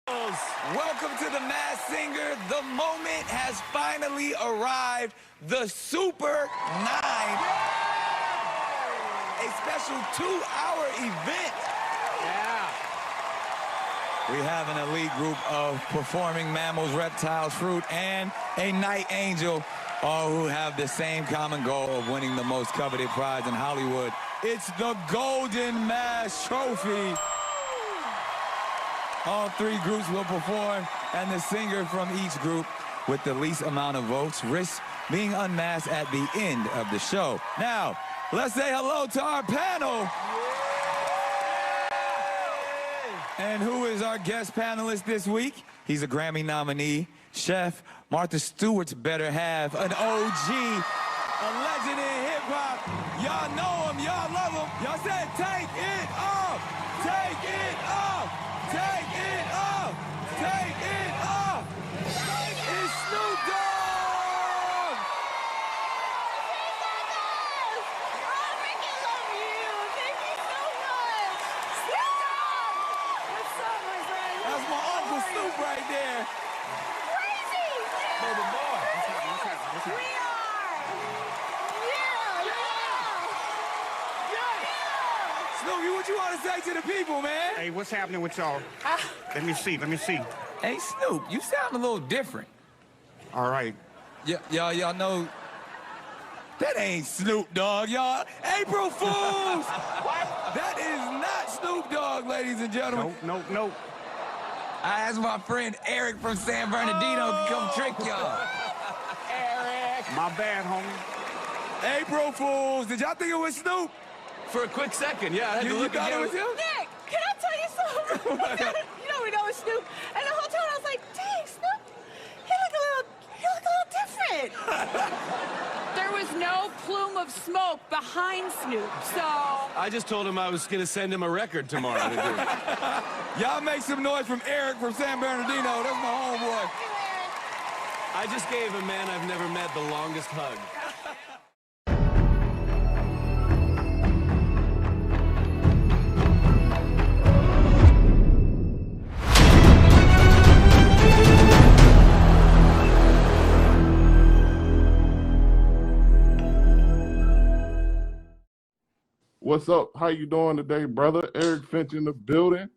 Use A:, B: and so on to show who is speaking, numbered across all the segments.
A: Welcome to the Masked Singer. The moment has finally arrived. The Super 9. A special 2-hour event.
B: Yeah.
A: We have an elite group of performing mammals, reptiles, fruit, and a night angel, all who have the same common goal of winning the most coveted prize in Hollywood. It's the Golden Mask Trophy. All three groups will perform, and the singer from each group with the least amount of votes risks being unmasked at the end of the show. Now, let's say hello to our panel. And who is our guest panelist this week? He's a Grammy nominee, chef, Martha Stewart's better half, an OG, a legend in hip-hop. Y'all know him, y'all love him. Y'all said, take it off, take it off, take it off, take it off. It's Snoop Dogg! That's my Uncle Snoop right there.
C: Crazy!
A: Baby boy.
C: We are! Yeah!
A: Snoopy, what you want to say to the people, man?
B: Hey, what's happening with y'all? Let me see.
A: Hey, Snoop, you sound a little different.
B: All right.
A: Y'all know that ain't Snoop Dogg, y'all. April Fools! That is not Snoop Dogg, ladies and gentlemen.
B: Nope.
A: I asked my friend Eric from San Bernardino to come trick y'all.
B: Eric. My bad, homie.
A: April Fools, did y'all think it was Snoop?
D: For a quick second, yeah. I had to
A: You
D: look
A: thought
D: again.
A: it was him?
C: Nick, can I tell you something? You know we know it's Snoop. And the whole time I was like, dang, Snoop, he look a little different. There was no plume of smoke behind Snoop, so...
D: I just told him I was going to send him a record tomorrow to do.
A: Y'all make some noise from Eric from San Bernardino. That's my homeboy.
D: I just gave a man I've never met the longest hug.
E: What's up? How you doing today, brother? Eric Finch in the building.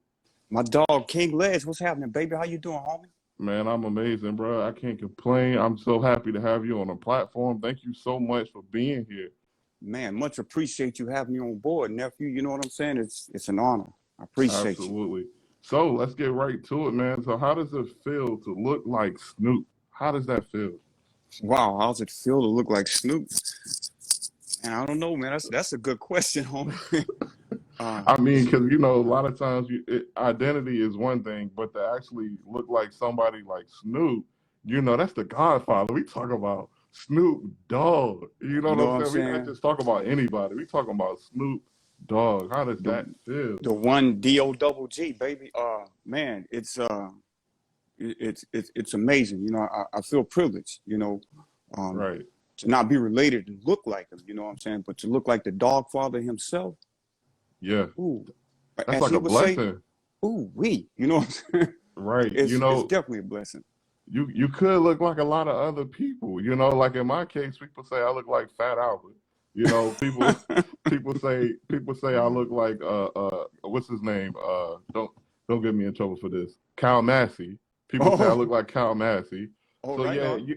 F: My dog, King Les, what's happening, baby? How you doing, homie?
E: Man, I'm amazing, bro. I can't complain. I'm so happy to have you on the platform. Thank you so much for being here.
F: Man, much appreciate you having me on board, nephew. You know what I'm saying? It's an honor. I appreciate
E: Absolutely. So let's get right to it, man. So how does it feel to look like Snoop? How does that feel?
F: you. Wow, how's it feel to look like Snoop? And I don't know, man. That's a good question, homie.
E: I mean, because, a lot of times identity is one thing, but to actually look like somebody like Snoop, that's the Godfather. We talk about Snoop Dogg. You know what I'm saying? We not just talk about anybody. We talking about Snoop Dogg. How does that feel?
F: The one D-O-double-G, baby. Man, it's amazing. I feel privileged,
E: Right.
F: to not be related and look like him, you know what I'm saying? But to look like the Dog Father himself,
E: Yeah.
F: ooh.
E: That's
F: as
E: like
F: he
E: a
F: would say,
E: blessing.
F: ooh, you know what I'm saying?
E: Right.
F: It's definitely a blessing.
E: You could look like a lot of other people, like in my case, people say I look like Fat Albert. People say I look like what's his name? Don't get me in trouble for this. Cal Massey. People say I look like Cal Massey.
F: Oh,
E: So
F: right
E: yeah,
F: on.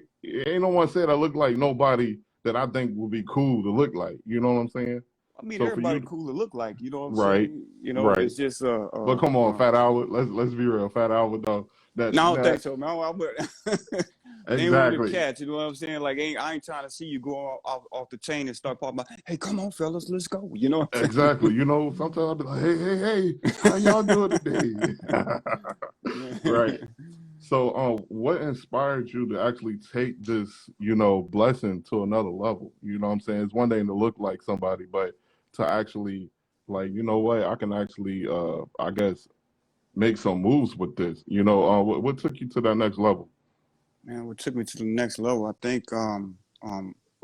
E: ain't no one said I look like nobody that I think would be cool to look like. You know what I'm saying?
F: I mean,
E: So for
F: everybody
E: you,
F: cool to look like, you know what I'm
E: right,
F: saying?
E: right.
F: It's just
E: But come on, Fat Albert. Let's be real, Fat Albert though.
F: no, I don't think so, man. They ain't one of them
E: Exactly.
F: cats, you know what I'm saying? Like, I ain't trying to see you go off the chain and start popping out, hey, come on, fellas, let's go. You know what I'm saying?
E: Exactly. Sometimes I'll be like, hey, how y'all doing today? Right. So, what inspired you to actually take this, blessing to another level? You know what I'm saying? It's one thing to look like somebody, but to actually, like, you know what, I can actually, I guess, make some moves with this. What took you to that next level?
F: Man, what took me to the next level, I think,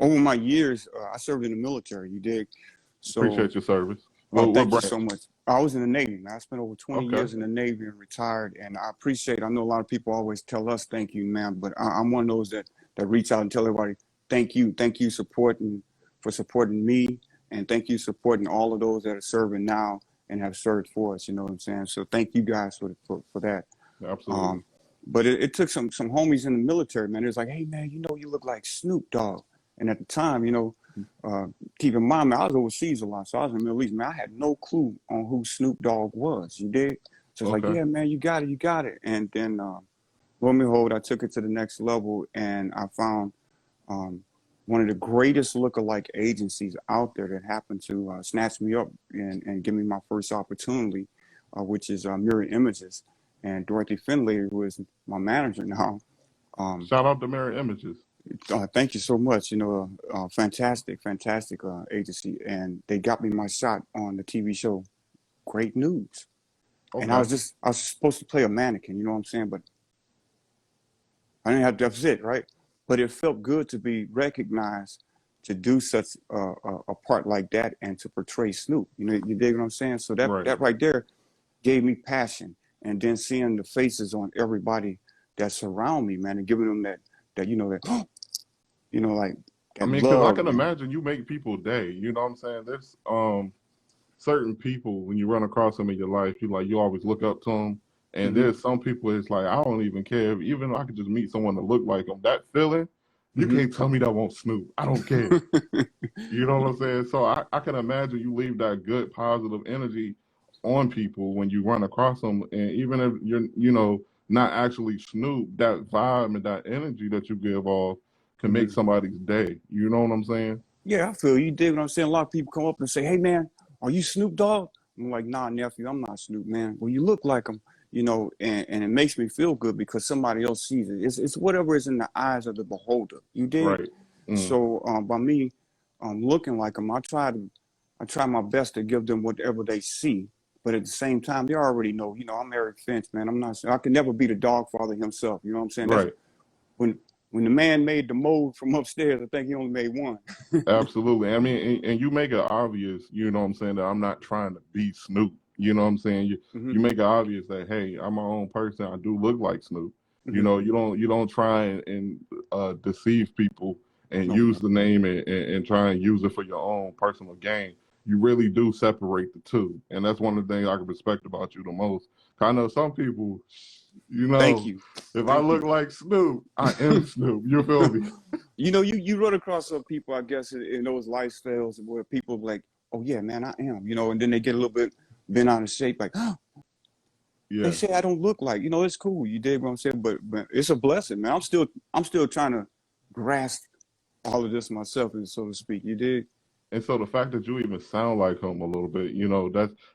F: over my years, I served in the military, you dig? So,
E: Appreciate your service.
F: oh,
E: What
F: thank you
E: branch?
F: so much. I was in the Navy, man. I spent over 20
E: Okay.
F: years in the Navy and retired, and I appreciate. I know a lot of people always tell us thank you, man, but I'm one of those that reach out and tell everybody thank you, for supporting me, and thank you supporting all of those that are serving now and have served for us. You know what I'm saying? So thank you guys for that.
E: Absolutely.
F: But it took some homies in the military, man. It was like, hey, man, you look like Snoop Dogg. And at the time, keep in mind, man, I was overseas a lot. So I was in the Middle East, man. I had no clue on who Snoop Dogg was. You did? So it's like,
E: Okay.
F: yeah, man, you got it. And then, lo and behold, I took it to the next level, and I found one of the greatest lookalike agencies out there that happened to snatch me up and give me my first opportunity, which is Mirror Images. And Dorothy Finlay, who is my manager now.
E: Shout out to Mirror Images.
F: Thank you so much. Fantastic agency, and they got me my shot on the TV show Great News.
E: Okay.
F: And I was supposed to play a mannequin, you know what I'm saying? But I didn't have to, that's it, right? But it felt good to be recognized to do such a part like that and to portray Snoop. You dig what I'm saying? So that right there gave me passion. And then seeing the faces on everybody that surround me, man, and giving them that like that
E: I mean, because
F: love.
E: I can imagine you make people day. You know what I'm saying? There's certain people, when you run across them in your life, you always look up to them. And there's some people, it's like, I don't even care. Even if I could just meet someone that look like them, that feeling, you can't tell me that won't Snoop. I don't care. You know what I'm saying? So I can imagine you leave that good, positive energy on people when you run across them. And even if you're, not actually Snoop, that vibe and that energy that you give off can make somebody's day. You know what I'm saying?
F: Yeah, I feel you. Dig what I'm saying? A lot of people come up and say, hey, man, are you Snoop Dogg? I'm like, nah, nephew, I'm not Snoop, man. Well, you look like him, and it makes me feel good because somebody else sees it. It's whatever is in the eyes of the beholder. You dig?
E: Right.
F: So by me looking like him, I try my best to give them whatever they see. But at the same time, they already know, I'm Eric Finch, man. I can never be the dog father himself. You know what I'm saying?
E: Right.
F: When the man made the mold from upstairs, I think he only made one.
E: Absolutely. I mean, and you make it obvious, you know what I'm saying, that I'm not trying to be Snoop. You know what I'm saying? You make it obvious that, hey, I'm my own person. I do look like Snoop. You don't try and deceive people and use the name and try and use it for your own personal gain. You really do separate the two. And that's one of the things I can respect about you the most. I know some people,
F: Thank you.
E: If I look like Snoop, I am Snoop. You feel me?
F: You run across some people, I guess, in those lifestyles where people are like, oh, yeah, man, I am, and then they get a little bit bent out of shape, like, oh, they say I don't look like, it's cool. You dig what I'm saying? But it's a blessing, man. I'm still trying to grasp all of this myself, so to speak. You dig?
E: And so the fact that you even sound like him a little bit,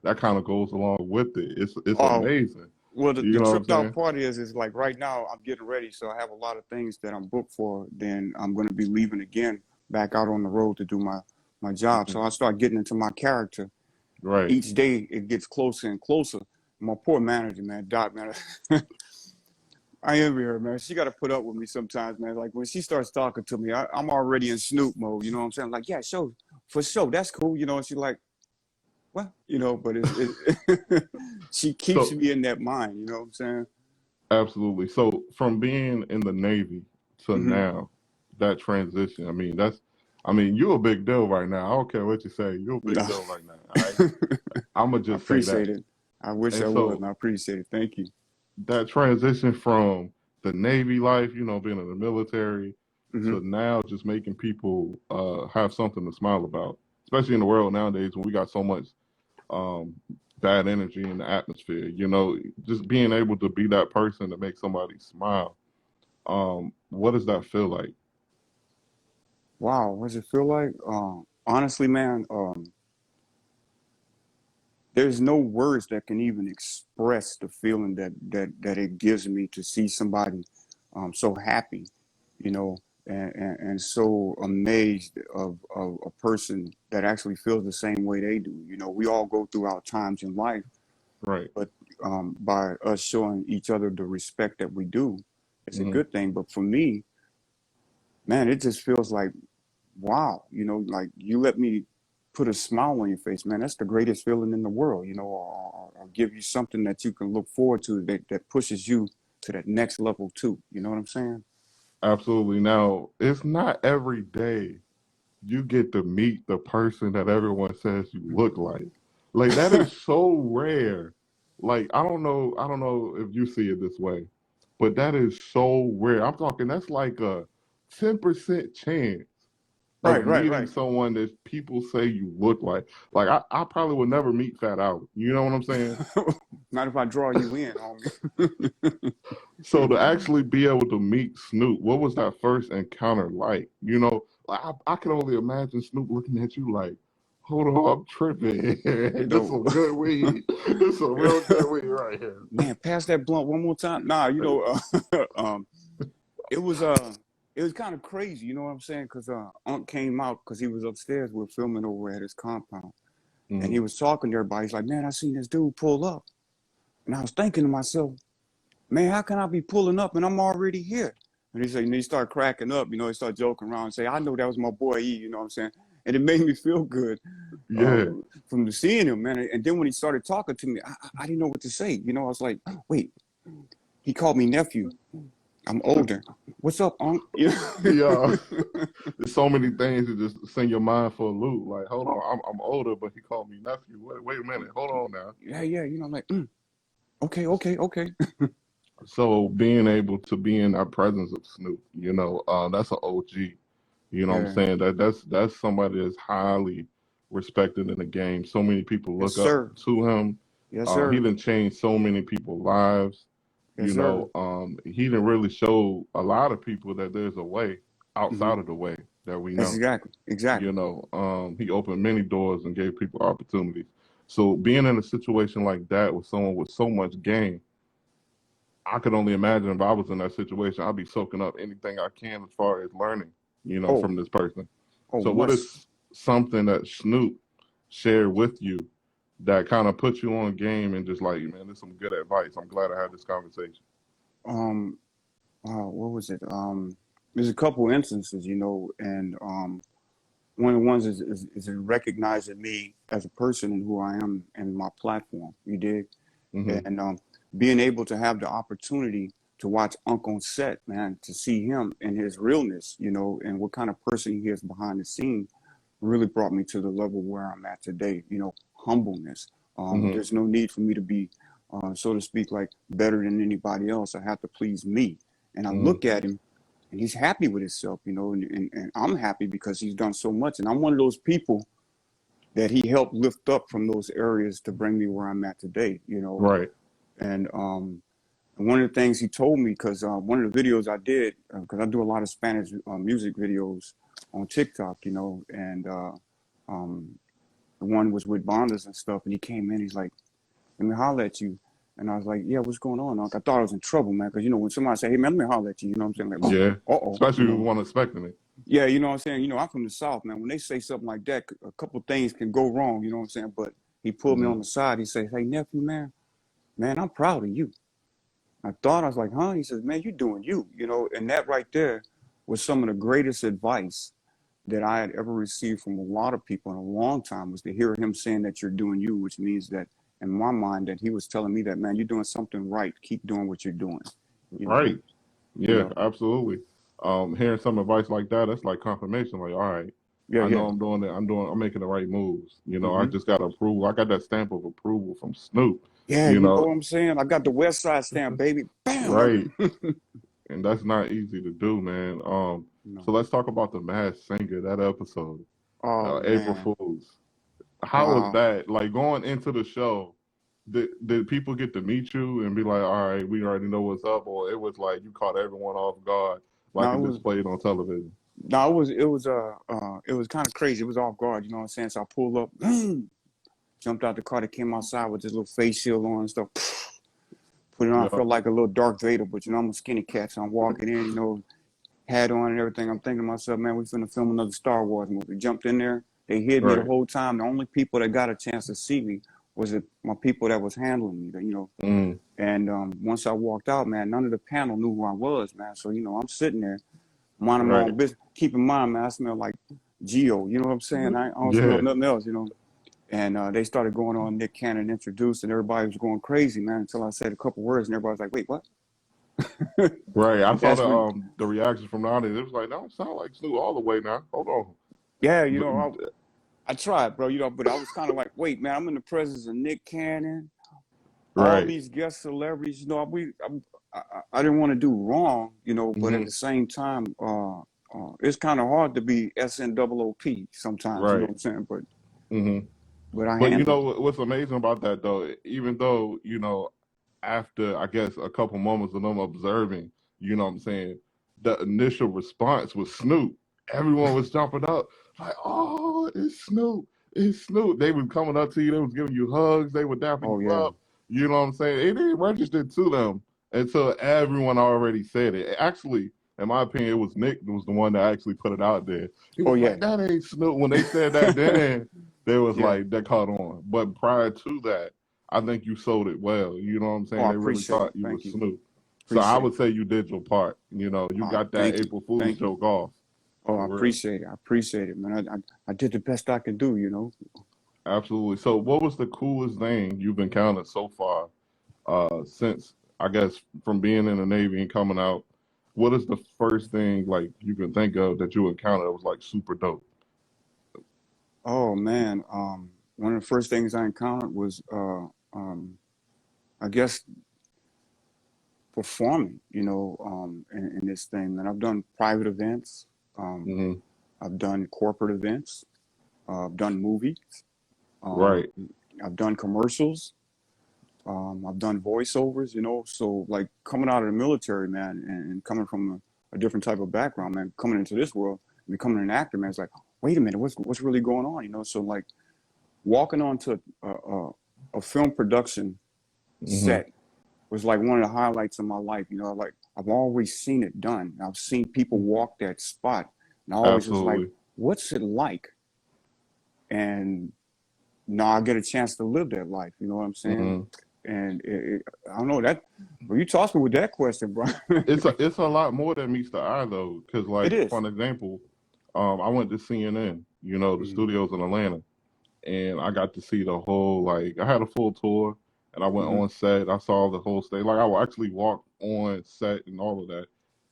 E: that kind of goes along with it. It's amazing.
F: Well, the
E: know
F: tripped out part is like right now I'm getting ready, so I have a lot of things that I'm booked for. Then I'm going to be leaving again back out on the road to do my job. So I start getting into my character.
E: Right.
F: Each day it gets closer and closer. My poor manager, man, Dot, man. I envy her, man. She got to put up with me sometimes, man. Like when she starts talking to me, I'm already in Snoop mode. You know what I'm saying? Like, yeah, for sure, that's cool. And she's like, well, but she keeps me in that mind. You know what I'm saying?
E: Absolutely. So from being in the Navy to now, that transition, you're a big deal right now. I don't care what you say. You're a big deal right now. All right? I'm going to just say that.
F: I appreciate it. I wish I would, and I appreciate it. Thank you.
E: That transition from the Navy life, being in the military, to now just making people have something to smile about, especially in the world nowadays when we got so much bad energy in the atmosphere, just being able to be that person to make somebody smile. What does that feel like?
F: Wow, what does it feel like? Honestly, man, there's no words that can even express the feeling that it gives me to see somebody so happy, and so amazed of a person that actually feels the same way they do. We all go through our times in life,
E: right?
F: But by us showing each other the respect that we do, it's a good thing. But for me, man, it just feels like, wow, like you let me put a smile on your face, man, that's the greatest feeling in the world, you know, or give you something that you can look forward to that pushes you to that next level too. You know what I'm saying?
E: Absolutely. Now, it's not every day you get to meet the person that everyone says you look like. Like that is so rare. Like I don't know if you see it this way, but that is so rare. I'm talking that's like a 10% chance of
F: Right, right,
E: meeting
F: right.
E: someone that people say you look like. Like I probably would never meet Fat Albert. You know what I'm saying?
F: Not if I draw you in, homie.
E: So to actually be able to meet Snoop, what was that first encounter like? You know, like I can only imagine Snoop looking at you like, hold on, I'm tripping. This
F: Yo,
E: some good weed. This some real good weed right here.
F: man, pass that blunt one more time. Nah, you know, it was kind of crazy, you know what I'm saying? Because Unc came out because he was upstairs. We were filming over at his compound, and he was talking to everybody. He's like, "Man, I seen this dude pull up," and I was thinking to myself, "Man, how can I be pulling up and I'm already here?" And he said, and he started cracking up, you know, he started joking around and say, "I know that was my boy E," you know what I'm saying? And it made me feel good
E: Yeah,
F: from seeing him, man. And then when he started talking to me, I didn't know what to say. You know, I was like, wait, he called me nephew. I'm older. What's up, Unc? You know?
E: yeah. There's so many things that just send your mind for a loop. Like, hold on, I'm older, but he called me nephew. Wait a minute, hold on now.
F: Yeah, you know, I'm like, okay.
E: So being able to be in that presence of Snoop, you know, that's an OG. You know what I'm
F: Yeah.
E: saying? That's somebody that's highly respected in the game. So many people
F: Yes,
E: look up
F: sir.
E: to him.
F: Yes,
E: He
F: sir.
E: done changed so many people's lives.
F: Yes,
E: You
F: sir.
E: know, he didn't really show a lot of people that there's a way
F: Hmm.
E: outside of the way that we know.
F: Exactly.
E: You know, he opened many doors and gave people opportunities. So being in a situation like that with someone with so much game, I could only imagine if I was in that situation, I'd be soaking up anything I can as far as learning, you know,
F: Oh,
E: from this person.
F: oh,
E: So what
F: much.
E: is something that Snoop shared with you that kind of put you on game and just like, man, this is some good advice. I'm glad I had this conversation.
F: Um, what was it? There's a couple instances, you know, and one of the ones is recognizing me as a person and who I am and my platform. You dig?
E: Hmm.
F: And being able to have the opportunity to watch Unc on set, man, to see him and his realness, you know, and what kind of person he is behind the scene, really brought me to the level where I'm at today. You know, humbleness.
E: Hmm.
F: There's no need for me to be, so to speak, like better than anybody else. I have to please me. And I
E: Hmm.
F: look at him, and he's happy with himself, you know, and I'm happy because he's done so much. And I'm one of those people that he helped lift up from those areas to bring me where I'm at today, you know.
E: Right.
F: And one of the things he told me, because one of the videos I did, because I do a lot of Spanish music videos on TikTok, you know, and um, the one was with Bondas and stuff, and he came in, he's like, "Let me holler at you." And I was like, "Yeah, what's going on, Unc?" I thought I was in trouble, man, because, you know, when somebody say, "Hey, man, let me holler at you," you know what I'm saying? Like,
E: Yeah.
F: uh-oh,
E: Especially
F: you
E: if you
F: know.
E: weren't expecting it.
F: Yeah, you know what I'm saying? You know, I'm from the South, man. When they say something like that, a couple things can go wrong, you know what I'm saying? But he pulled me
E: Hmm.
F: on the side. He said, "Hey, nephew, man, I'm proud of you." I was like, "Huh?" He says, "Man, you're doing you," you know, and that right there was some of the greatest advice that I had ever received from a lot of people in a long time, was to hear him saying that you're doing you, which means that in my mind that he was telling me that, man, you're doing something right. Keep doing what you're doing, you know,
E: Right. Yeah,
F: you know.
E: absolutely. Hearing some advice like that, that's like confirmation. Like, all right,
F: Yeah,
E: I know
F: yeah.
E: I'm doing it. I'm making the right moves. You know, I
F: Hmm.
E: just got approval. I got that stamp of approval from Snoop.
F: Yeah,
E: You
F: you know
E: know,
F: what I'm saying? I got the West Side stamp, baby. Bam.
E: right. And that's not easy to do, man. So
F: No.
E: let's talk about the Masked Singer, that episode,
F: Oh
E: April
F: man.
E: Fools. How was
F: Wow.
E: that? Like going into the show, did people get to meet you and be like, all right, we already know what's up, or it was like you caught everyone off guard, like
F: No,
E: it displayed on television?
F: it was kind of crazy. It was off guard, you know what I'm saying? So I pulled up, jumped out the car that came outside with this little face shield on and stuff. Put it on. I
E: Yeah,
F: felt like a little Darth Vader, but you know, I'm a skinny cat, so I'm walking in, you know, hat on and everything. I'm thinking to myself, man, we finna film another Star Wars movie. Jumped in there. They hid me the
E: right.
F: whole time. The only people that got a chance to see me was my people that was handling me, you know.
E: Mm,
F: And once I walked out, man, none of the panel knew who I was, man. So, you know, I'm sitting there minding my
E: right.
F: own business. Keep in mind, man, I smell like Geo. You know what I'm saying? I don't know
E: Yeah.
F: nothing else, you know. And they started going on Nick Cannon introduced, and everybody was going crazy, man, until I said a couple words, and everybody was like, wait, what?
E: Right. I saw
F: That's when,
E: the reaction from the audience. It was like, that don't sound like Snoop all the way now. Hold on.
F: yeah, you know, I tried, bro, you know, but I was kind of like, wait, man, I'm in the presence of Nick Cannon, all
E: Right.
F: these guest celebrities, you know, I didn't want to do wrong, you know, but at the same time, it's kind of hard to be SNOOP sometimes, you know
E: Right.
F: what I'm saying?
E: hmm
F: But I
E: But you
F: handled it.
E: know what's amazing about that though, even though, after I guess a couple moments of them observing, you know what I'm saying, the initial response was Snoop. Everyone was jumping up, like, oh, it's Snoop. It's Snoop. They was coming up to you, they was giving you hugs, they were dapping
F: Oh,
E: you
F: yeah.
E: up. You know what I'm saying? It didn't register to them until everyone already said it. Actually, in my opinion, it was Nick that was the one that actually put it out there. He
F: Oh,
E: was
F: yeah.
E: like, that ain't Snoop. When they said that then, they was
F: Yeah.
E: like, that caught on. But prior to that, I think you sold it well. You know what I'm
F: Oh,
E: saying?
F: I
E: They really
F: appreciate it.
E: thought you was
F: Thank you.
E: Snoop. So I
F: Appreciate
E: would
F: it.
E: say you did your part. You know, you got that
F: Thank you.
E: April Fool's
F: Thank you.
E: joke off.
F: Oh, I
E: For real.
F: appreciate it. I appreciate it, man. I did the best I could do, you know.
E: Absolutely. So what was the coolest thing you've encountered so far since, I guess, from being in the Navy and coming out? What is the first thing like you can think of that you encountered that was like super dope?
F: Oh man, one of the first things I encountered was, I guess, performing. You know, in this thing. And I've done private events. Um,
E: hmm
F: I've done corporate events. I've done movies. Um,
E: Right.
F: I've done commercials. I've done voiceovers. You know, so like coming out of the military, man, and coming from a different type of background, man, coming into this world, and becoming an actor, man, it's like, wait a minute, what's really going on? You know, so like walking onto a film production
E: hmm
F: set was like one of the highlights of my life. You know, like I've always seen it done. I've seen people walk that spot, and I always was like,
E: Absolutely.
F: what's it like? And now I get a chance to live that life. You know what I'm saying?
E: hmm
F: And I don't know that. Well, you tossed me with that question, bro.
E: It's a lot more than meets the eye though, because
F: It
E: like for
F: is.
E: an example, I went to CNN, the
F: Mm-hmm.
E: studios in Atlanta, and I got to see the whole like I had a full tour, and I went
F: Mm-hmm.
E: on set. I saw the whole stage. Like I actually walked on set and all of that,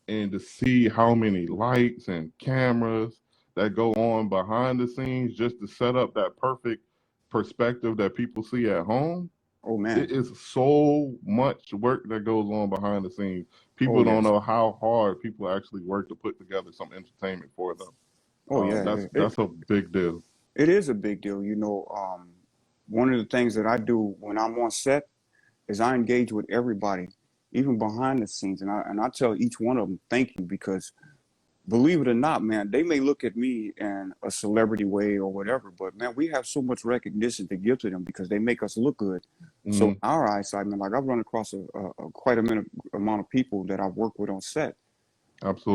E: and to see how many lights and cameras that go on behind the scenes just to set up that perfect perspective that people see at home.
F: Oh man.
E: It is so much work that goes on behind the scenes.
F: Oh
E: People don't
F: yes.
E: know how hard people actually work to put together some entertainment for them.
F: Oh yeah.
E: That's a big deal.
F: It is a big deal. You know, one of the things that I do when I'm on set is I engage with everybody, even behind the scenes, and I tell each one of them thank you, because believe it or not, man, they may look at me in a celebrity way or whatever, but man, we have so much recognition to give to them because they make us look good. So in
E: hmm
F: our eyesight, man, like I've run across quite a amount of people that I've worked with on set.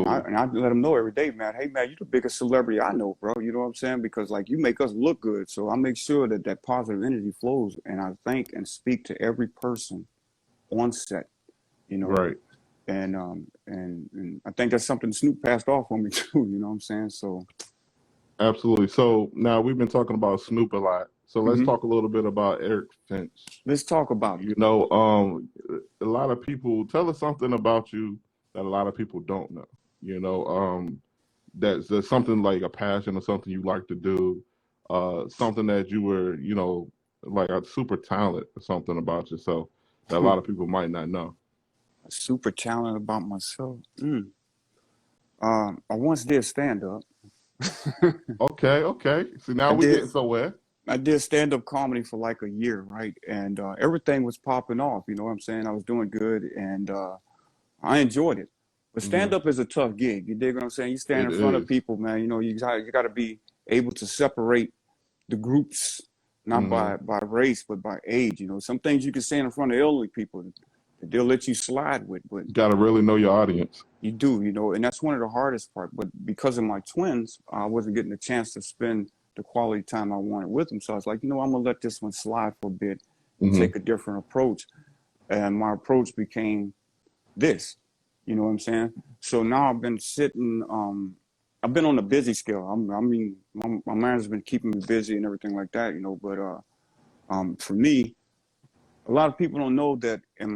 F: And I,
E: Absolutely.
F: and I let them know every day, man, hey, man, you're the biggest celebrity I know, bro. You know what I'm saying? Because, like, you make us look good. So I make sure that that positive energy flows. And I thank and speak to every person on set, you know.
E: Right.
F: And I think that's something Snoop passed off on me, too. You know what I'm saying? So,
E: Absolutely. So now we've been talking about Snoop a lot. So let's
F: mhm.
E: talk a little bit about Eric Finch.
F: Let's talk about it.
E: A lot of people tell us something about you that a lot of people don't know. You know, that's something like a passion or something you like to do, something that you were, like a super talent or something about yourself that a lot of people might not know.
F: Super talent about myself. I once did stand up.
E: Okay, okay. See, now
F: I
E: we're
F: did.
E: getting somewhere.
F: I did stand-up comedy for like a year, right? And everything was popping off, you know what I'm saying? I was doing good, and I enjoyed it. But
E: hmm
F: stand-up is a tough gig. You dig what I'm saying? You stand
E: It
F: in front of
E: is.
F: people, man. You know, you got to be able to separate the groups, not
E: Mm-hmm.
F: by race, but by age. You know, some things you can say in front of elderly people that they'll let you slide with, but
E: Got to really know your audience.
F: you do, you know, and that's one of the hardest part. But because of my twins, I wasn't getting a chance to spend the quality time I wanted with them. So I was like, you know, I'm gonna let this one slide for a bit and
E: hmm
F: take a different approach. And my approach became this. You know what I'm saying? So now I've been sitting I've been on the busy scale. I mean, my manager's been keeping me busy and everything like that, you know. But for me, a lot of people don't know that in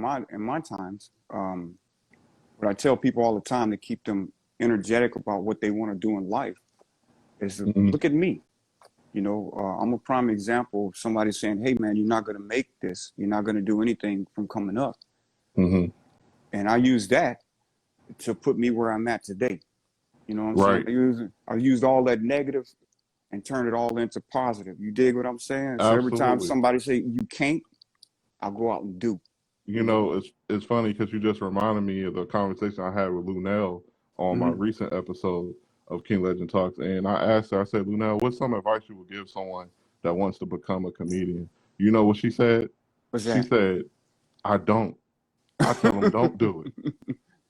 F: my times, what I tell people all the time to keep them energetic about what they want to do in life is to
E: Mm-hmm.
F: look at me. You know, I'm a prime example of somebody saying, "Hey, man, you're not going to make this. You're not going to do anything from coming up."
E: Mm-hmm.
F: And I use that to put me where I'm at today. You know what I'm saying?
E: Right.
F: I used all that negative and turned it all into positive. You dig what I'm saying? So every time
E: Absolutely.
F: somebody say you can't, I'll go out and do.
E: You know, it's funny because you just reminded me of the conversation I had with Lunel on my
F: Mm-hmm.
E: recent episode of King Legend Talks, and I asked her, I said, Lunel, what's some advice you would give someone that wants to become a comedian? You know what she said?
F: What's
E: She
F: that?
E: said, I don't. I tell them don't do it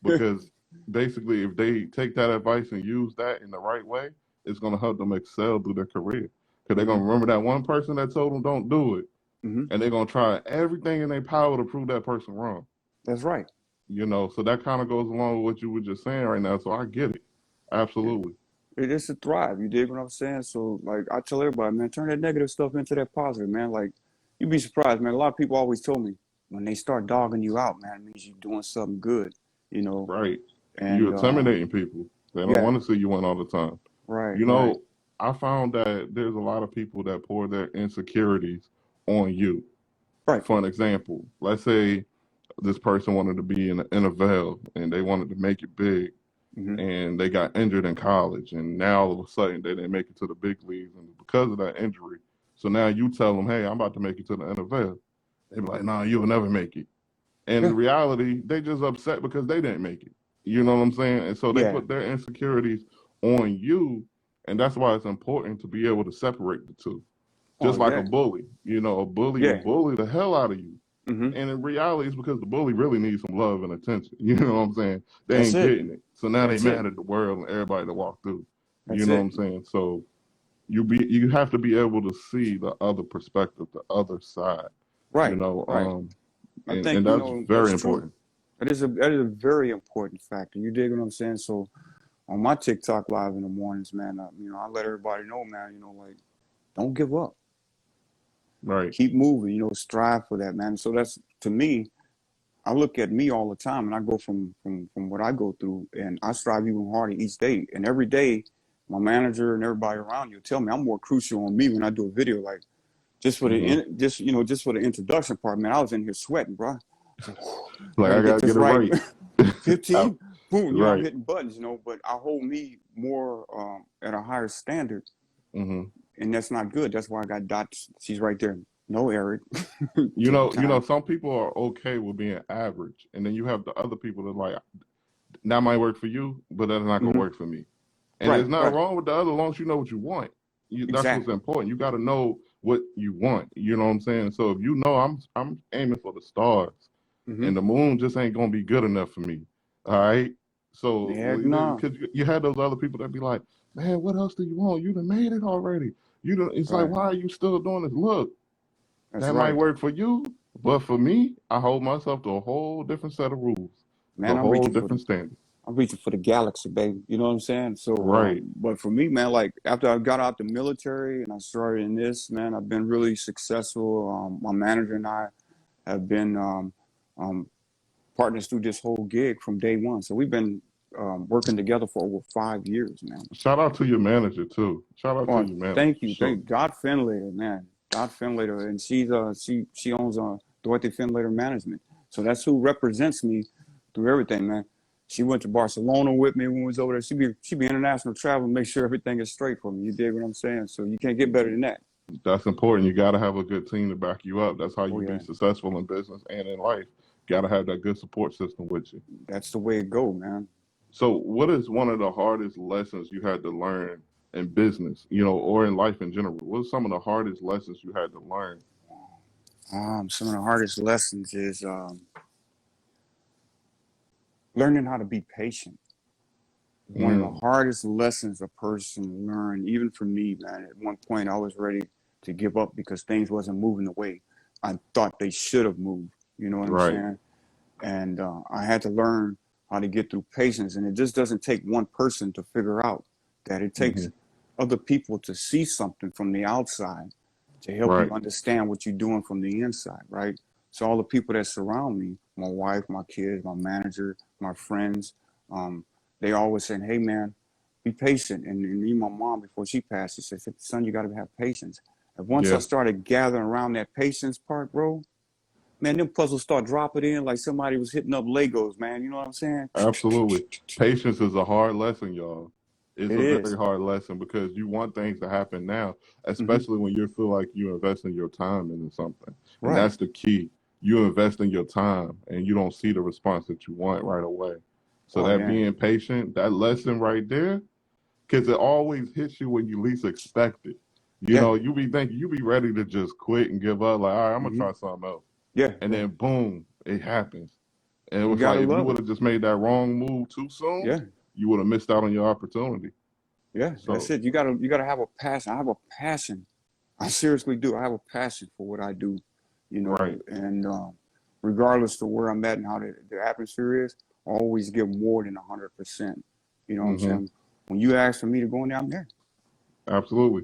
E: because basically, if they take that advice and use that in the right way, it's going to help them excel through their career. Because they're going to remember that one person that told them don't do it,
F: Mm-hmm.
E: and they're going to try everything in their power to prove that person wrong.
F: That's right.
E: You know, so that kind of goes along with what you were just saying right now. So I get it. Absolutely.
F: It is to thrive. You dig what I'm saying? So, like, I tell everybody, man, turn that negative stuff into that positive, man. Like, you'd be surprised, man. A lot of people always told me when they start dogging you out, man, it means you're doing something good, you know.
E: Right. You
F: And
E: intimidating people. They don't
F: yeah,
E: want to see you win all the time.
F: right,
E: You
F: right,
E: know, I found that there's a lot of people that pour their insecurities on you.
F: right.
E: For an example, let's say this person wanted to be in the NFL and they wanted to make it big
F: Mm-hmm.
E: and they got injured in college and now all of a sudden they didn't make it to the big leagues and because of that injury. So now you tell them, hey, I'm about to make it to the NFL. They be like, nah, you'll never make it. And
F: Yeah,
E: in reality, they just upset because they didn't make it. You know what I'm saying? And so they
F: yeah,
E: put their insecurities on you. And that's why it's important to be able to separate the two.
F: oh
E: Just like a
F: yeah,
E: bully. You know, a bully will
F: yeah.
E: bully the hell out of you.
F: Mm-hmm.
E: And in reality, it's because the bully really needs some love and attention. You know what I'm saying? They
F: That's
E: ain't
F: it.
E: getting it. So now they
F: That's it.
E: mad at the world and everybody to walk through. You
F: That's
E: know what
F: it.
E: I'm saying? So you have to be able to see the other perspective, the other side. You
F: Right,
E: know,
F: right. I
E: and
F: think, you
E: that's
F: know,
E: very
F: that's true.
E: important.
F: That is a very important factor. You dig what I'm saying? So on my TikTok live in the mornings, man, you know, I let everybody know, man, you know, like, don't give up.
E: Right.
F: Keep moving, you know, strive for that, man. So that's, to me, I look at me all the time and I go from what I go through and I strive even harder each day. And every day, my manager and everybody around you tell me I'm more crucial on me when I do a video. Like, just for
E: Hmm.
F: just for the introduction part, man, I was in here sweating, bro. So, I
E: Like
F: got
E: I
F: to get
E: gotta
F: this
E: get it
F: right.
E: right.
F: 15, boom, you know, I'm
E: Right.
F: hitting buttons, you know, but I hold me more at a higher standard,
E: Hmm.
F: and that's not good. That's why I got dots. She's right there. No, Eric. Take your
E: You know,
F: time.
E: some people are okay with being average, and then you have the other people that like that might work for you, but that's not gonna
F: Hmm.
E: work for me. And
F: Right,
E: there's nothing
F: right.
E: wrong with the other, as long as you know what you want. That's what's
F: Exactly.
E: important. You got to know what you want. You know what I'm saying? So if you know I'm aiming for the stars,
F: Hmm.
E: and the moon just ain't gonna be good enough for me. All right. So
F: Heck no.
E: because you had those other people that be like, man, what else do you want? You done made it already. You done, it's like,
F: Right.
E: why are you still doing this? Look,
F: That's
E: that might
F: right.
E: work for you, but for me, I hold myself to a whole different set of rules, to a
F: Man,
E: whole different standard.
F: I'm reaching for the galaxy, baby. You know what I'm saying? So,
E: Right.
F: but for me, man, like after I got out the military and I started in this, man, I've been really successful. My manager and I have been um, partners through this whole gig from day one. So we've been working together for over 5 years, man.
E: Shout out to your manager too. Shout out to
F: Oh,
E: your manager
F: thank
E: for
F: you,
E: sure.
F: thank Dot Finlater, man. Dot Finlater, and she owns Dorothy Finlater Management. So that's who represents me through everything, man. She went to Barcelona with me when we was over there. She be international travel, make sure everything is straight for me. You dig what I'm saying? So you can't get better than that.
E: That's important. You got to have a good team to back you up. That's how
F: Oh
E: you be
F: yeah,
E: successful in business and in life. Got to have that good support system with you.
F: that's the way it go, man.
E: So, what is one of the hardest lessons you had to learn in business, you know, or in life in general? What are some of the hardest lessons you had to learn?
F: Some of the hardest lessons is learning how to be patient. One of the
E: Mm,
F: hardest lessons a person learned, even for me, man. At one point, I was ready to give up because things wasn't moving the way I thought they should have moved. You know what I'm
E: right.
F: saying? And I had to learn how to get through patience. And it just doesn't take one person to figure out that it takes
E: Hmm.
F: other people to see something from the outside to help you
E: Right.
F: understand what you're doing from the inside, right? So all the people that surround me, my wife, my kids, my manager, my friends, they always saying, "Hey, man, be patient." And me, my mom, before she passed, she said, "Son, you got to have patience." And once I
E: Yeah.
F: started gathering around that patience part, bro, man, them puzzles start dropping in like somebody was hitting up Legos, man. You know what I'm saying?
E: Absolutely. Patience is a hard lesson, y'all. It's
F: It
E: a very
F: is.
E: hard lesson because you want things to happen now,
F: Mm-hmm.
E: especially when you feel like you investing your time into something. And
F: Right.
E: that's the key. You invest in your time and you don't see the response that you want right away. So
F: Oh,
E: that
F: yeah.
E: being patient, that lesson right there, because it always hits you when you least expect it. You
F: Yeah.
E: know, you be thinking, you be ready to just quit and give up, like, all right, I'm gonna
F: Mm-hmm.
E: try something else.
F: Yeah.
E: And
F: Yeah.
E: then boom, it happens. And it
F: You
E: was
F: got
E: like
F: to
E: if you
F: love
E: would
F: it.
E: have just made that wrong move too soon,
F: Yeah.
E: you would have missed out on your opportunity.
F: Yeah. That's
E: So
F: it. You gotta have a passion. I have a passion. I seriously do. I have a passion for what I do,
E: right.
F: and regardless of where I'm at and how the atmosphere is, I always give more than 100%. You know what I'm
E: Hmm.
F: saying? When you ask for me to go in there, I'm there.
E: Absolutely.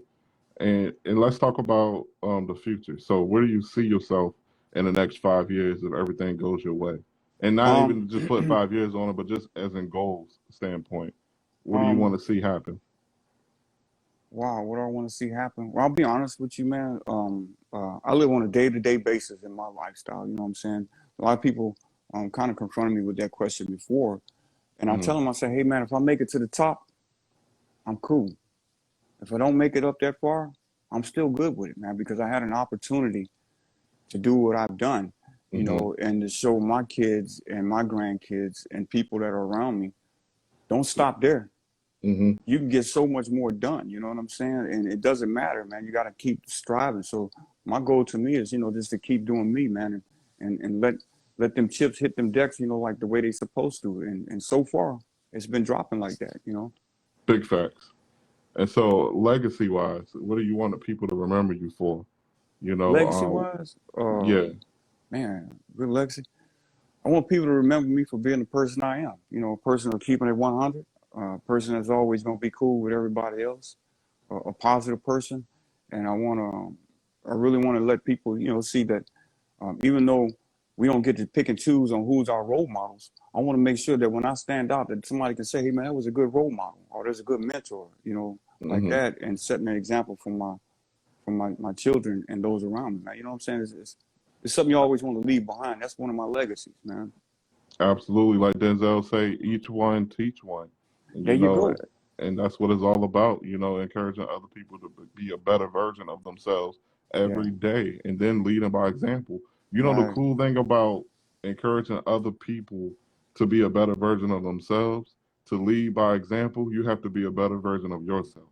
E: And let's talk about the future. So where do you see yourself in the next 5 years if everything goes your way? And not
F: Um,
E: even just put 5 years on it, but just as in goals standpoint. What do you want
F: um,
E: to see happen?
F: wow, what do I want to see happen? Well, I'll be honest with you, man. I live on a day-to-day basis in my lifestyle. You know what I'm saying? A lot of people kind of confronted me with that question before, and I tell
E: Hmm.
F: them, I say, hey, man, if I make it to the top, I'm cool. If I don't make it up that far, I'm still good with it, man, because I had an opportunity to do what I've done,
E: Hmm.
F: and to show my kids and my grandkids and people that are around me, don't stop there.
E: Hmm.
F: You can get so much more done, you know what I'm saying? And it doesn't matter, man. You got to keep striving. So my goal to me is, just to keep doing me, man, and let them chips hit them decks, like the way they supposed to. And so far, it's been dropping like that.
E: Big facts. And so legacy wise, what do you want the people to remember you for? You
F: Legacy
E: know,
F: wise,
E: yeah.
F: man, good legacy. I want people to remember me for being the person I am. A person of keeping it 100, a person that's always going to be cool with everybody else, a positive person. And I really want to let people, see that even though we don't get to pick and choose on who's our role models, I want to make sure that when I stand out, that somebody can say, hey, man, that was a good role model, or there's a good mentor, like
E: Hmm.
F: that, and setting an example for my children and those around me, man. You know what I'm saying? It's something you always want to leave behind. That's one of my legacies, man.
E: Absolutely. Like Denzel say, each one teach one. And
F: There you go.
E: and that's what it's all about, encouraging other people to be a better version of themselves
F: Yeah.
E: every day and then leading by example. The
F: Right.
E: cool thing about encouraging other people to be a better version of themselves, to lead by example, you have to be a better version of yourself.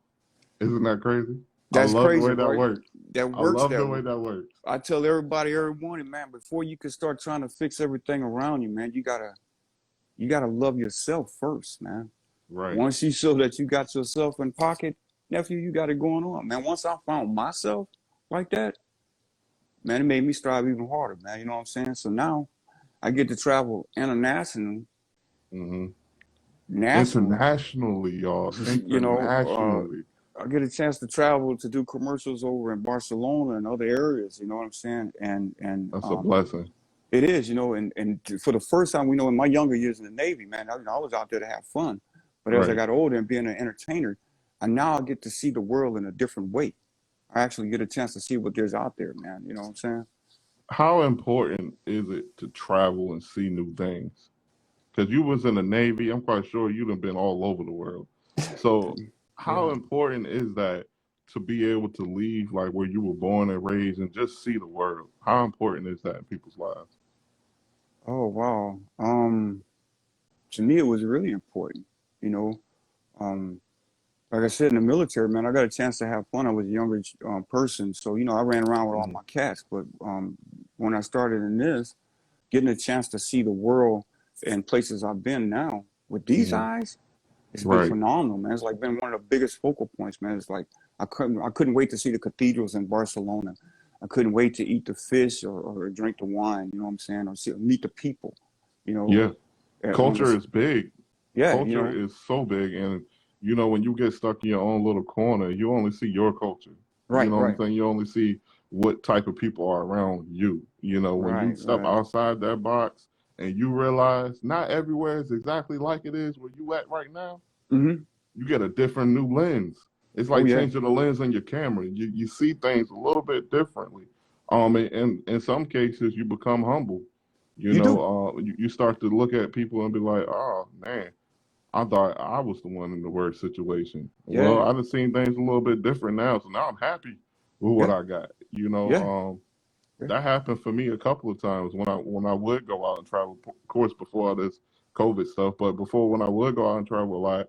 E: Isn't that crazy? I
F: That's
E: love the
F: crazy,
E: way that
F: right?
E: works.
F: That
E: I
F: works.
E: love the way that works.
F: I tell everybody every morning, man, before you can start trying to fix everything around you, man, you gotta love yourself first, man.
E: Right.
F: Once you show that you got yourself in pocket, nephew, you got it going on, man. Once I found myself like that, man, it made me strive even harder, man. You know what I'm saying? So now I get to travel internationally,
E: Hmm.
F: nationally.
E: Internationally, y'all.
F: You know,
E: Internationally.
F: I get a chance to travel to do commercials over in Barcelona and other areas. You know what I'm saying? And
E: That's a blessing.
F: it is, and for the first time, we know in my younger years in the Navy, man, I was out there to have fun. But as I
E: Right.
F: got older and being an entertainer, I now get to see the world in a different way. I actually get a chance to see what there's out there, man. You know what I'm saying?
E: How important is it to travel and see new things? Because you was in the Navy, I'm quite sure you'd have been all over the world. So how
F: Yeah.
E: important is that to be able to leave like where you were born and raised and just see the world? How important is that in people's lives?
F: Oh, wow. To me, it was really important. You know, um, like I said, in the military, man, I got a chance to have fun. I was a younger person, so I ran around with all
E: Hmm.
F: my cats. But when I started in this, getting a chance to see the world and places I've been now with these
E: Hmm.
F: eyes, it's been
E: Right.
F: phenomenal, man. It's like been one of the biggest focal points, man. It's like I couldn't wait to see the cathedrals in Barcelona. I couldn't wait to eat the fish or drink the wine. You know what I'm saying? Or meet the people. You know,
E: Yeah.
F: on
E: Culture
F: this.
E: is big.
F: Yeah,
E: Culture is so big. And, you know, when you get stuck in your own little corner, you only see your culture.
F: Right,
E: You know what I'm
F: right,
E: saying? You only see what type of people are around you. You know, when you
F: right,
E: step
F: right.
E: outside that box and you realize not everywhere is exactly like it is where you at right now,
F: Mm-hmm.
E: you get a different new lens. It's
F: Oh
E: like
F: yeah.
E: changing the lens on your camera. You see things a little bit differently. And in some cases, you become humble. You
F: You do.
E: know, you start to look at people and be like, oh man, I thought I was the one in the worst situation. Well,
F: Yeah.
E: I've seen things a little bit different now, so now I'm happy with what
F: Yeah.
E: I got. You know,
F: Yeah. Yeah.
E: that happened for me a couple of times when I would go out and travel. Of course, before all this COVID stuff, but before when I would go out and travel a lot,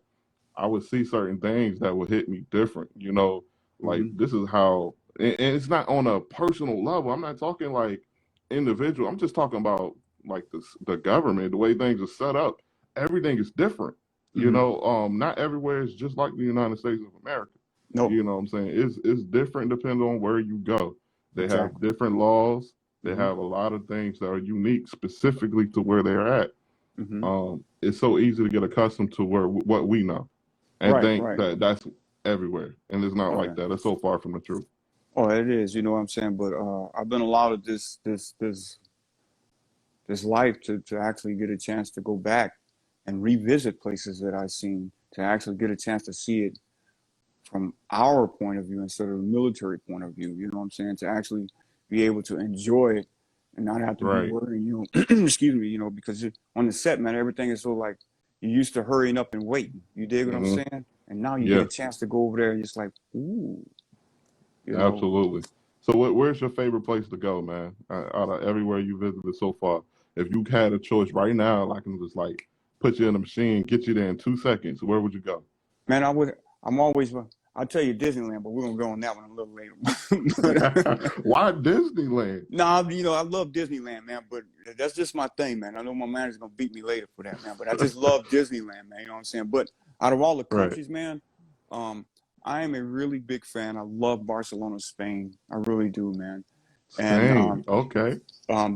E: I would see certain things that would hit me different. You know, like
F: Mm-hmm.
E: this is how, and it's not on a personal level. I'm not talking like individual. I'm just talking about like the government, the way things are set up. Everything is different. You
F: Mm-hmm.
E: know, not everywhere is just like the United States of America.
F: No.
E: You know what I'm saying? It's different depending on where you go. They have
F: Exactly.
E: different laws. They
F: Mm-hmm.
E: have a lot of things that are unique specifically to where they're at.
F: Mm-hmm.
E: It's so easy to get accustomed to what we know and
F: Right.
E: think
F: Right.
E: that that's everywhere, and it's not
F: Oh
E: like
F: yeah.
E: that. It's so far from the truth.
F: Oh, it is. You know what I'm saying? But I've been allowed this life to actually get a chance to go back and revisit places that I've seen, to actually get a chance to see it from our point of view instead of the military point of view. You know what I'm saying? To actually be able to enjoy it and not have to be
E: Right.
F: worrying, excuse me, because on the set, man, everything is so like you used to hurrying up and waiting. You dig what I'm
E: Hmm.
F: saying? And now you get
E: Yeah,
F: a chance to go over there and just like, ooh, you know.
E: absolutely. So, where's your favorite place to go, man? Out of everywhere you visited so far, if you had a choice right now, I can just like put you in a machine, get you there in 2 seconds. Where would you go?
F: Man, I'm always, I'll tell you Disneyland, but we're gonna go on that one a little later. But,
E: Why Disneyland?
F: no, I love Disneyland, man, but that's just my thing, man. I know my manager's gonna beat me later for that, man, but I just love Disneyland, man. You know what I'm saying? But out of all the
E: Right.
F: countries, man, I am a really big fan. I love Barcelona, Spain. I really do, man. And
E: Spain. Okay.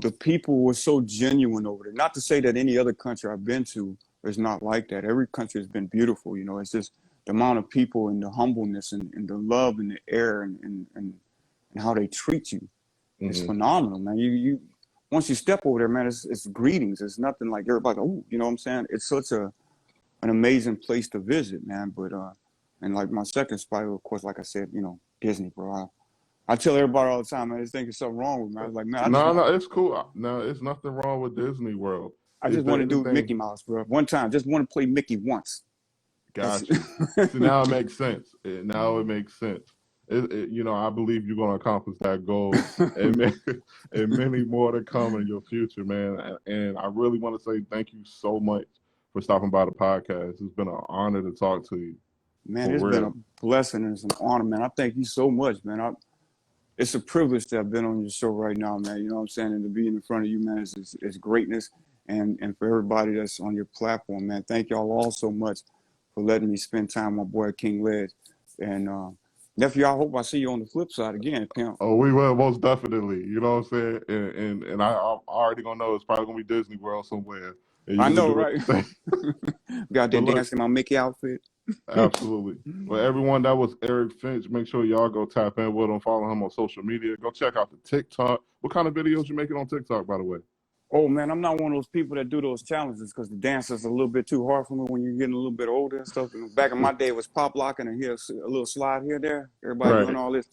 F: the people were so genuine over there. Not to say that any other country I've been to is not like that. Every country has been beautiful. It's just the amount of people and the humbleness and the love and the air and how they treat you is
E: Hmm.
F: phenomenal, man. You once you step over there, man, it's greetings. It's nothing like everybody. Oh, you know what I'm saying? It's such an amazing place to visit, man. But and like my second spot, of course, like I said, Disney, bro. I tell everybody all the time, man, I just think there's something wrong with me. I was like, man,
E: No, no, it's cool. No, it's nothing wrong with Disney World.
F: I
E: Is
F: just
E: there
F: want to do
E: anything?
F: Mickey Mouse, bro. One time, just want to play Mickey once. That's
E: Got you. So now it makes sense. Now it makes sense. I believe you're going to accomplish that goal, and and many more to come in your future, man. And I really want to say thank you so much for stopping by the podcast. It's been an honor to talk to you,
F: man,
E: for
F: it's been a
E: real.
F: blessing and it's an honor, man. I thank you so much, man. It's a privilege to have been on your show right now, man. You know what I'm saying? And to be in front of you, man, is greatness. And for everybody that's on your platform, man, thank y'all all so much for letting me spend time with my boy King Led. And nephew, I hope I see you on the flip side again, pimp.
E: Oh, we will most definitely. You know what I'm saying? And I'm already gonna know it's probably gonna be Disney World somewhere, and you
F: I
E: get to
F: know,
E: do
F: right?
E: it. Thing.
F: Got
E: But
F: that
E: look,
F: dance in my Mickey outfit.
E: absolutely. Well, everyone, that was Eric Finch. Make sure y'all go tap in with him, follow him on social media. Go check out the TikTok. What kind of videos you making on TikTok, by the way?
F: Oh man, I'm not one of those people that do those challenges because the dance is a little bit too hard for me when you're getting a little bit older and stuff. And back in my day, it was pop locking and here's a little slide here, there. Everybody doing
E: Right.
F: all this.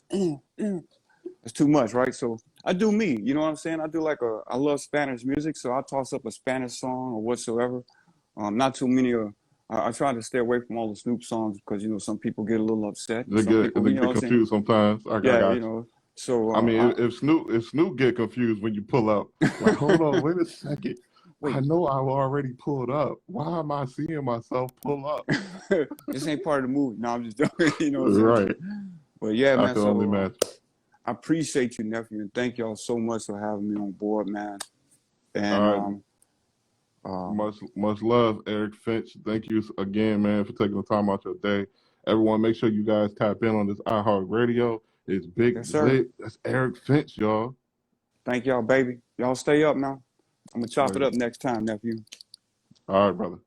F: It's too much, right? So I do me. You know what I'm saying? I do I love Spanish music, so I toss up a Spanish song or whatsoever. Not too many. I try to stay away from all the Snoop songs because some people get a little upset.
E: They
F: Some
E: get
F: people,
E: they
F: you know
E: get
F: what I'm saying?
E: confused sometimes. I
F: Yeah,
E: got you.
F: So
E: I mean, if Snoop get confused when you pull up, like, hold on, wait a second. I
F: wait.
E: know I already pulled up. Why am I seeing myself pull up?
F: This ain't part of the movie. No, I'm just joking. You know what I'm saying?
E: Right.
F: But yeah,
E: I
F: man.
E: can only
F: So
E: imagine.
F: I appreciate you, nephew, and thank y'all so much for having me on board, man. And
E: All right. Much love, Eric Finch. Thank you again, man, for taking the time out your day. Everyone, make sure you guys tap in on this iHeartRadio. It's Big
F: yes, sir.
E: Lit. That's Eric Finch, y'all.
F: Thank y'all, baby. Y'all stay up now. I'm gonna chop it
E: Later.
F: up next time, nephew.
E: All right, brother.